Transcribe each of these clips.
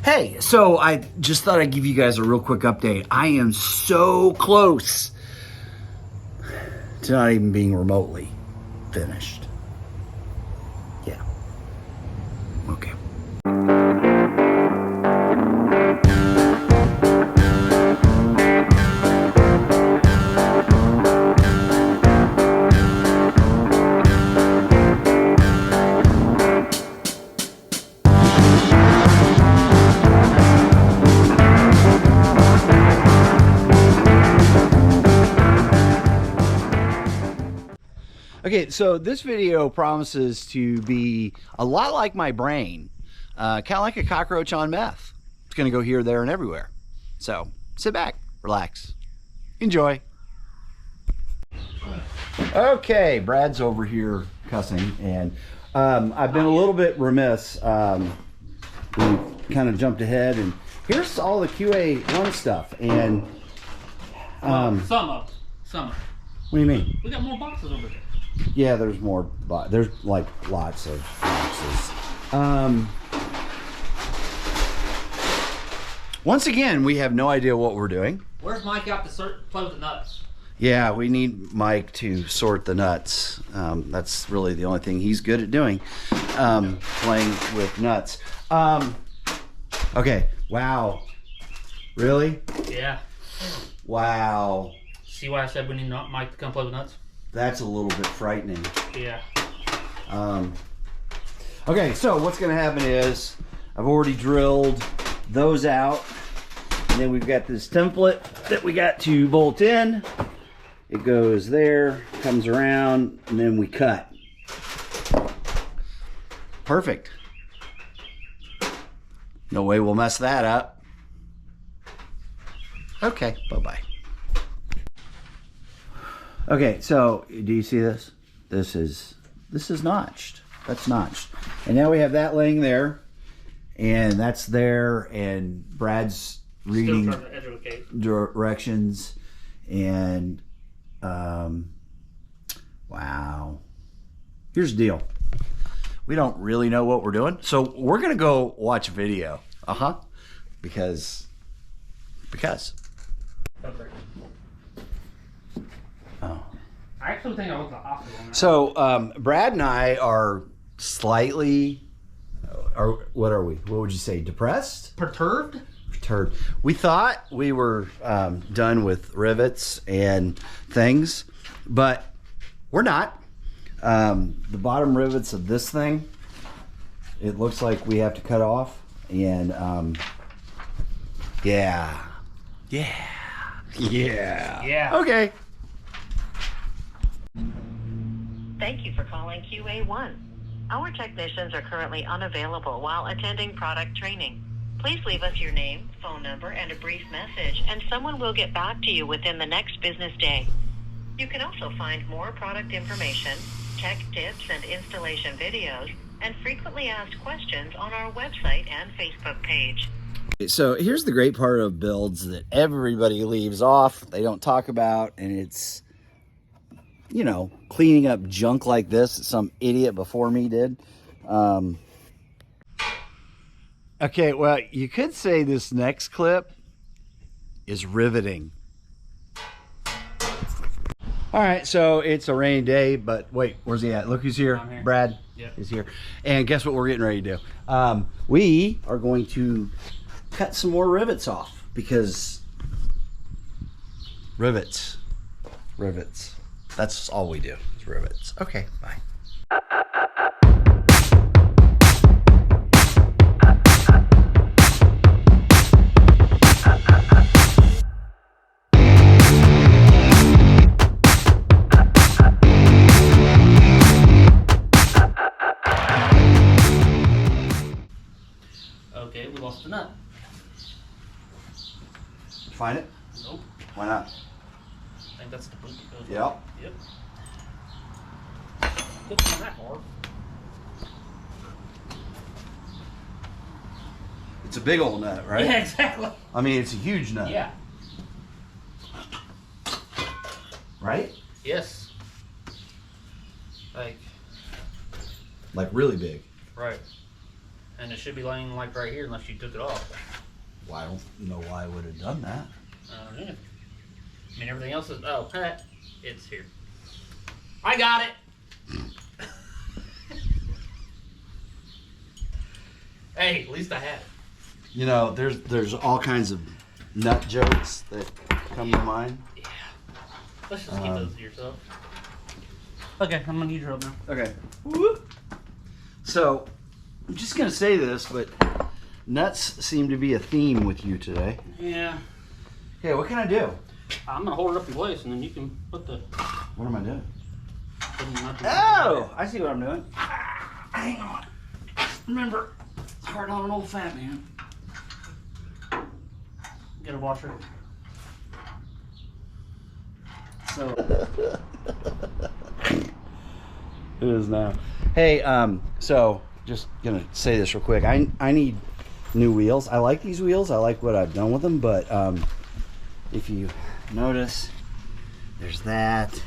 Hey, so I just thought I'd give you guys a real quick update. I am so close to not even being remotely finished. Yeah. Okay. Okay, so this video promises to be a lot like my brain, kind of like a cockroach on meth. It's going to go here, there, and everywhere. So sit back, relax, enjoy. Okay, Brad's over here cussing, and I've been a little bit remiss. We kind of jumped ahead, and here's all the QA1 stuff. And some of. What do you mean? We got more boxes over there. Yeah, there's more, but there's like lots of boxes. Once again, we have no idea what we're doing. Where's Mike out to play with the nuts? Yeah, we need Mike to sort the nuts. That's really the only thing he's good at doing, playing with nuts. Okay, wow. Really? Yeah. Wow. See why I said we need Mike to come play with nuts? That's a little bit frightening. Yeah. Okay, so what's going to happen is I've already drilled those out. And then we've got this template that we got to bolt in. It goes there, comes around, and then we cut. Perfect. No way we'll mess that up. Okay, bye-bye. Okay, so do you see this? This is notched. That's notched. And now we have that laying there, and that's there, and Brad's reading directions, and wow. Here's the deal. We don't really know what we're doing, so we're gonna go watch a video. Because. Okay. Oh. I actually think I look like hospital. So Brad and I are slightly, what are we? What would you say? Depressed? Perturbed? Perturbed. We thought we were done with rivets and things, but we're not. The bottom rivets of this thing, it looks like we have to cut off, and yeah. Okay. Thank you for calling QA1. Our technicians are currently unavailable while attending product training. Please leave us your name, phone number, and a brief message, and someone will get back to you within the next business day. You can also find more product information, tech tips and installation videos, and frequently asked questions on our website and Facebook page. So here's the great part of builds that everybody leaves off, they don't talk about, and it's, you know, cleaning up junk like this that some idiot before me did. Okay, well, you could say this next clip is riveting. All right, so it's a rainy day, but wait, where's he at? Look who's here. I'm here. Brad is here. And guess what we're getting ready to do? We are going to cut some more rivets off, because rivets. That's all we do, is rivets. Okay, bye. Okay, we lost the nut. Find it? Nope. Why not? I think that's the boot that goes. Yep. Yep. It's not that hard. It's a big old nut, right? Yeah, exactly. I mean, it's a huge nut. Yeah. Right? Yes. Like really big. Right. And it should be laying like right here unless you took it off. Well, I don't know why I would have done that. Yeah. I mean, everything else is, oh, it's here. I got it. Hey, at least I had it. You know, there's all kinds of nut jokes that come to mind. Yeah. Let's just keep those to yourself. Okay, I'm gonna need your help now. Okay. Whoop. So, I'm just gonna say this, but nuts seem to be a theme with you today. Yeah. Okay, what can I do? I'm gonna hold it up in place, and then you can put the. What am I doing? Oh! I see what I'm doing. Hang on. Remember, it's hard on an old fat man. Get a washer. So it is now. Hey, so just gonna say this real quick. I need new wheels. I like these wheels. I like what I've done with them, but if you notice, there's that.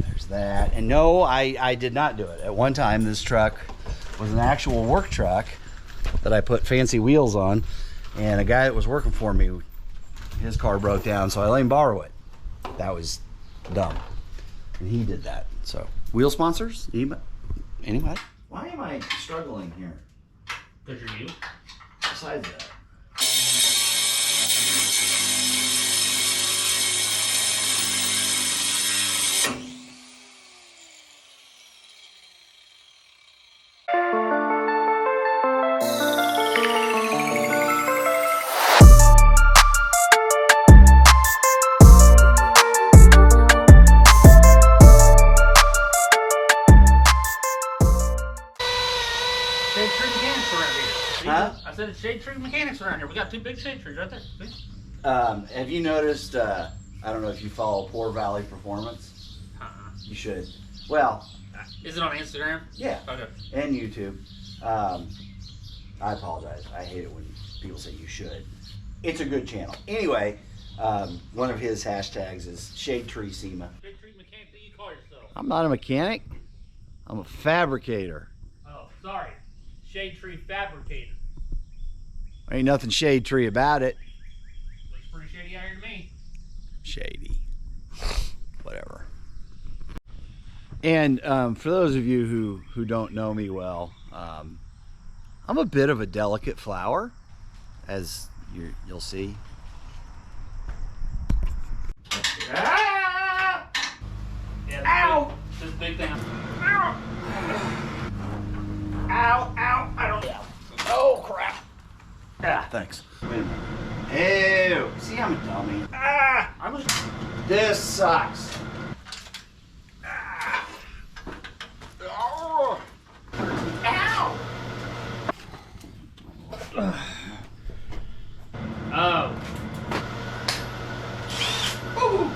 There's that. And no, I did not do it. At one time, this truck was an actual work truck that I put fancy wheels on, and a guy that was working for me, his car broke down, so I let him borrow it. That was dumb. And he did that. So, wheel sponsors? Anybody? Why am I struggling here? Because you're you. Besides that. Shade Tree Mechanics around here. See? Huh? I said it's Shade Tree Mechanics around here. We got 2 big shade trees right there. See? Have you noticed, I don't know if you follow Poor Valley Performance? You should. Well, Is it on Instagram? yeah, Okay. and YouTube. I apologize. I hate it when people say you should. It's a good channel. Anyway, one of his hashtags is Shade Tree SEMA. Shade Tree Mechanic, what do you call yourself? I'm not a mechanic. I'm a fabricator. Oh, sorry. Shade Tree Fabricator. Ain't nothing shade tree about it. Looks pretty shady out here to me. Shady. Whatever. And for those of you who don't know me well, I'm a bit of a delicate flower, as you'll see. Ah! Yeah, Ow! This big thing. Ow! Ow! Ow! I don't. Oh crap! Ah, thanks. Wait a minute. Ew! See, I'm a dummy. Ah! I was. This sucks. Ah. Oh. Ow! Oh. Ooh.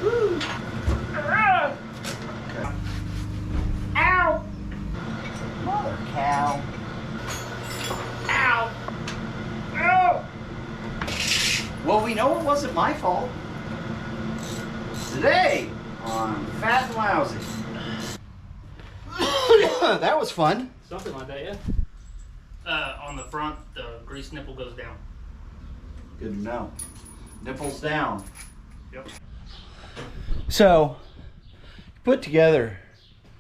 Ooh. Ah. Okay. Ow! Mother cow. Ow! Ow! Well, we know it wasn't my fault. Today on Fat and Lousy. That was fun. Something like that, yeah. On the front, the grease nipple goes down. Good to know. Nipples down. Yep. So, put together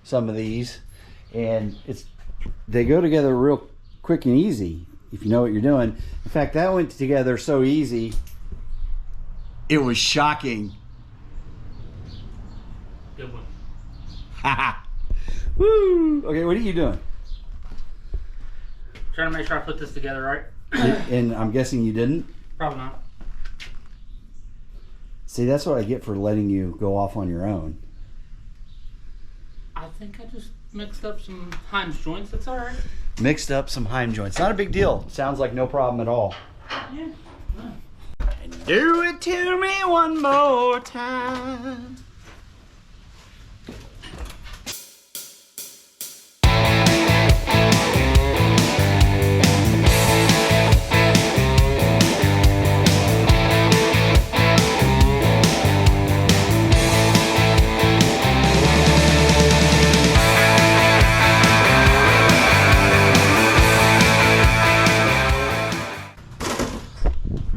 some of these, and they go together real quick and easy if you know what you're doing. In fact, that went together so easy, it was shocking. Good one. Haha. Woo! Okay, what are you doing? Trying to make sure I put this together right. And I'm guessing you didn't? Probably not. See, that's what I get for letting you go off on your own. I think I just mixed up some Heinz joints. That's all right. Mixed up some Heim joints. Not a big deal. Sounds like no problem at all. Yeah. Do it to me one more time.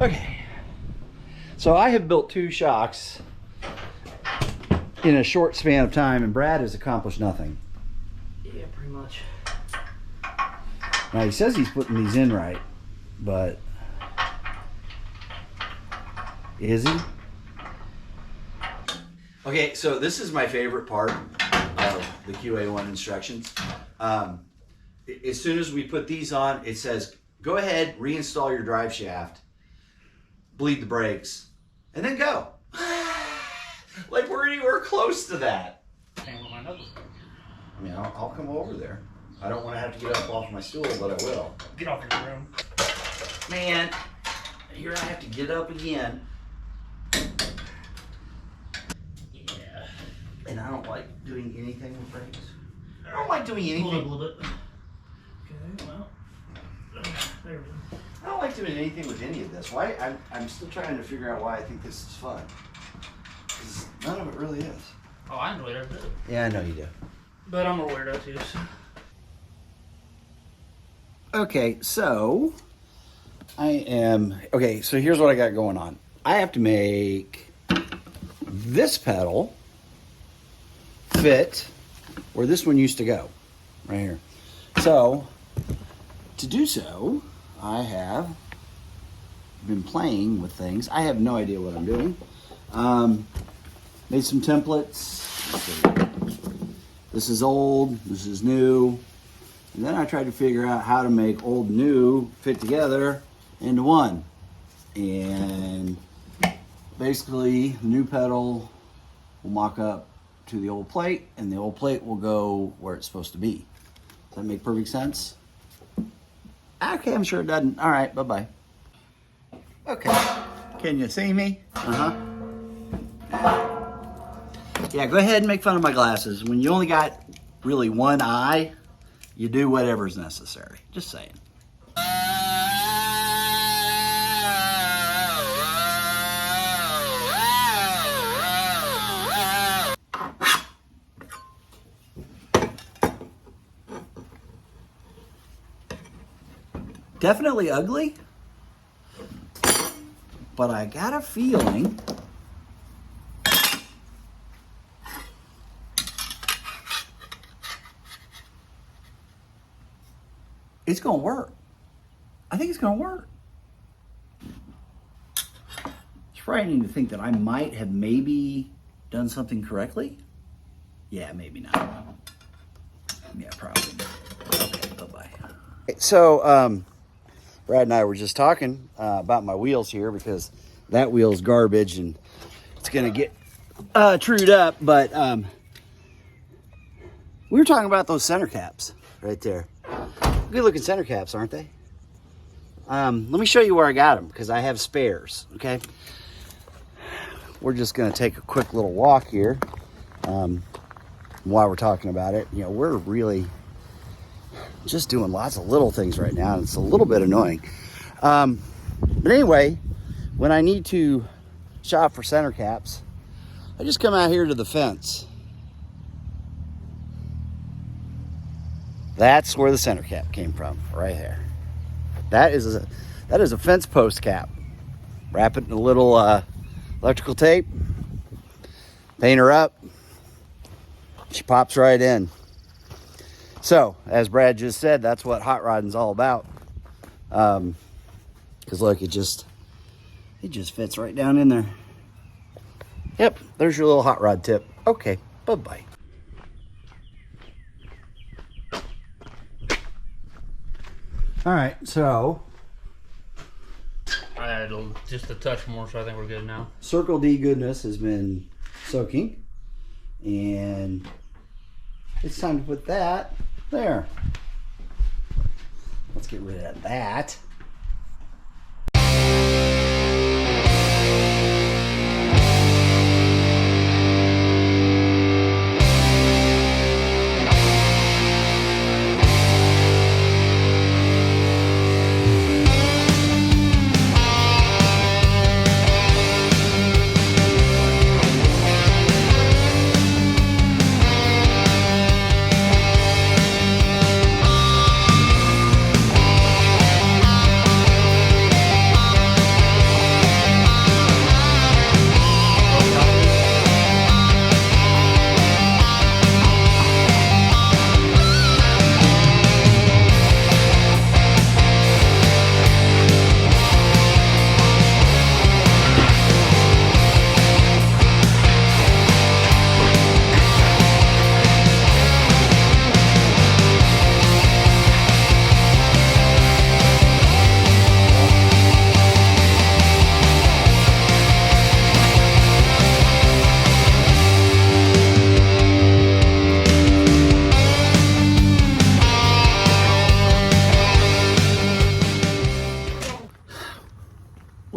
Okay. So I have built 2 shocks in a short span of time, and Brad has accomplished nothing. Yeah, pretty much. Now he says he's putting these in right, but is he? Okay, so this is my favorite part of the QA1 instructions. As soon as we put these on, it says, go ahead, reinstall your drive shaft, bleed the brakes, and then go. Like we're anywhere close to that. I mean, I'll come over there. I don't want to have to get up off my stool, but I will. Get off your room. Man, here I have to get up again. Yeah. And I don't like doing anything with brakes. I don't like doing anything. Hold up a little bit. Okay, well. There we go. I don't like doing anything with any of this. Why? I'm still trying to figure out why I think this is fun. Because none of it really is. Oh, I enjoy every bit. Yeah, I know you do. But I'm a weirdo too, so. Okay, so so here's what I got going on. I have to make this pedal fit where this one used to go, right here. So, to do so, I have been playing with things. I have no idea what I'm doing. Made some templates. Let's see. This is old, this is new. And then I tried to figure out how to make old and new fit together into one. And basically, the new pedal will mock up to the old plate, and the old plate will go where it's supposed to be. Does that make perfect sense? Okay, I'm sure it doesn't. All right, bye-bye. Okay, can you see me? Uh-huh. Yeah, go ahead and make fun of my glasses. When you only got really one eye, you do whatever's necessary. Just saying. Definitely ugly, but I got a feeling it's gonna work. I think it's gonna work. It's frightening to think that I might have maybe done something correctly. Yeah, maybe not. Yeah, probably. Okay, bye-bide. So, Brad and I were just talking about my wheels here because that wheel's garbage and it's gonna get trued up, but we were talking about those center caps right there. Good looking center caps, aren't they? Let me show you where I got them because I have spares, okay? We're just gonna take a quick little walk here while we're talking about it. You know, we're really just doing lots of little things right now, and it's a little bit annoying. But anyway, when I need to shop for center caps, I just come out here to the fence. That's where the center cap came from, right there. That is a fence post cap. Wrap it in a little electrical tape, paint her up, she pops right in. So, as Brad just said, that's what hot rodding's all about. Because look, it just fits right down in there. Yep, there's your little hot rod tip. Okay, bye-bye. All right, so I added just a touch more, so I think we're good now. Circle D goodness has been soaking, and it's time to put that there. Let's get rid of that.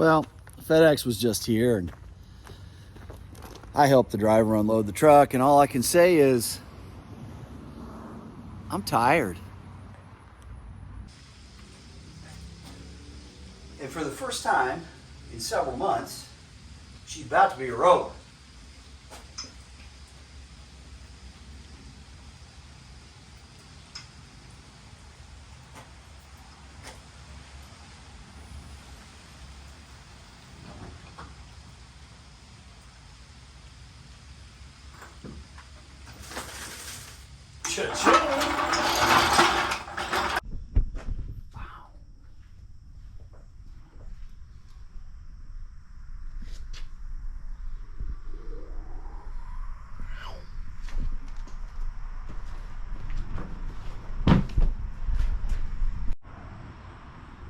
Well, FedEx was just here and I helped the driver unload the truck, and all I can say is I'm tired. And for the first time in several months, she's about to be a rover.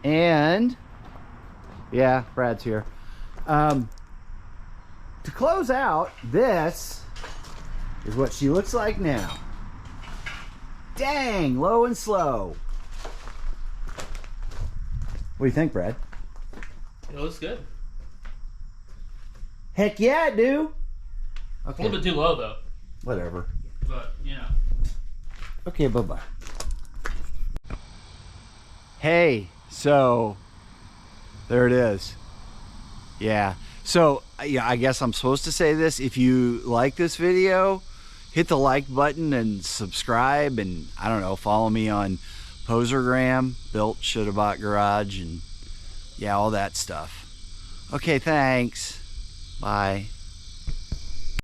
And yeah, Brad's here. To close out, this is what she looks like now. Dang, low and slow. What do you think, Brad? It looks good. Heck yeah, it do. Okay. A little bit too low though. Whatever. But you know. Okay, bye-bye. Hey, so there it is. Yeah. So yeah, I guess I'm supposed to say this. If you like this video, hit the like button and subscribe, and I don't know, follow me on Posergram, Built Shoulda Bought Garage, and yeah, all that stuff. Okay, thanks. Bye.